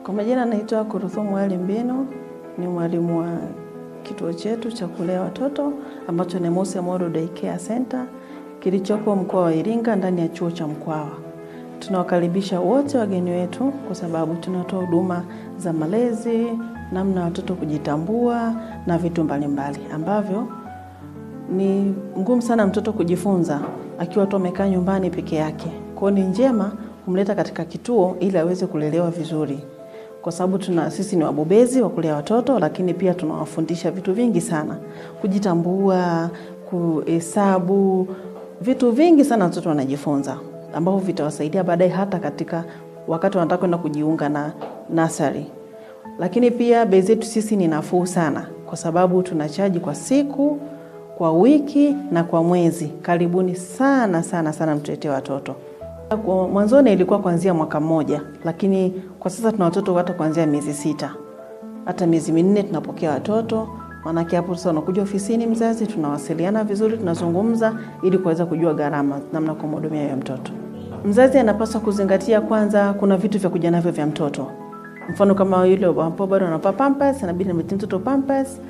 Kwa majina naitwa Kuruthu Mwalimu Mbinu, ni mwalimu wa kituo chetu cha kulea watoto ambacho ni Mose Model Daycare Center kilichopo mkoa wa Iringa ndani ya chuo cha Mkwawa. Tunawakaribisha wote wageni wetu kwa sababu tunatoa huduma za malezi, namna watoto kujitambua na vitu mbalimbali ambavyo ni ngumu sana mtoto kujifunza akiwa tu amekaa nyumbani peke yake. Kwa hiyo ni njema kumleta katika kituo ili aweze kulelewa vizuri. Kwa sababu sisi ni wabobezi wa kulea watoto, lakini pia tunawafundisha vitu vingi sana. Kujitambua, kuhesabu, vitu vingi sana watoto wanajifunza ambavyo vitawasaidia baadaye hata katika wakati wanataka kwenda kujiunga na nursery. Lakini pia bei zetu sisi ni nafuu sana kwa sababu tunachaji kwa siku, kwa wiki na kwa mwezi. Karibuni sana sana sana mtuletee watoto. Kwa mwanzoni ilikuwa kuanzia mwaka mmoja, lakini kwa sasa tuna watoto hata kuanzia miezi 6. Hata miezi 4 tunapokea watoto. Maana hapo sasa unakuja ofisini mzazi, tunawasiliana vizuri, tunazungumza ili kuweza kujua gharama namna kumhudumia yule mtoto. Mzazi anapaswa kuzingatia kwanza kuna vitu vya kuja navyo vya mtoto. Mfano kama yule ambapo bado anapa pampers, inabidi nimtie mtoto pampers.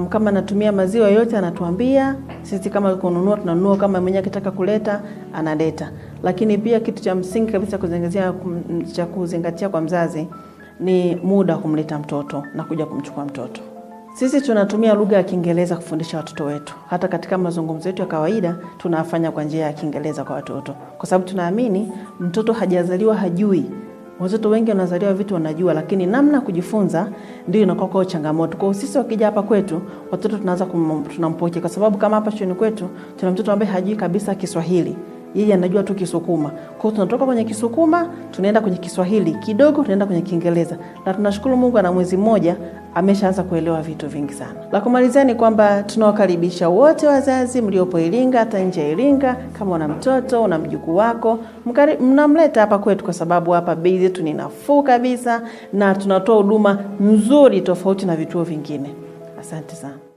Kama anatumia maziwa yote anatuambia, sisi kama kununua tunanunua, kama mwenyewe akitaka kuleta analeta. Lakini pia kitu cha msingi kabisa kuzingatia kwa mzazi ni muda kumleta mtoto na kuja kumchukua mtoto. Sisi tunatumia lugha ya Kiingereza kufundisha watoto wetu. Hata katika mazungumzo yetu ya kawaida tunafanya kwa njia ya Kiingereza kwa watoto. Kwa sababu tunaamini mtoto hajazaliwa hajui. Watoto wengi wanazaliwa vitu wanajua, lakini namna kujifunza ndio inakuwa changamoto. Kwa hiyo sisi wakija hapa kwetu, watoto tunaanza tunampokea kwa sababu kama hapa shuleni kwetu tuna mtoto ambaye hajui kabisa Kiswahili. Yeye anajua tu Kisukuma. Kwa hiyo tunatoka kwenye Kisukuma, tunaenda kwenye Kiswahili, kidogo tunaenda kwenye Kiingereza. Na tunashukuru Mungu ana mwezi mmoja ameshaanza kuelewa vitu vingi sana. La kumalizia ni kwamba tunawakaribisha wote wazazi mliopo Iringa, hata nje ya Iringa, kama una mtoto, una mjukuu wako, mnamleta hapa kwetu kwa sababu hapa bei zetu ni nafuu kabisa na tunatoa huduma nzuri tofauti na vituo vingine. Asante sana.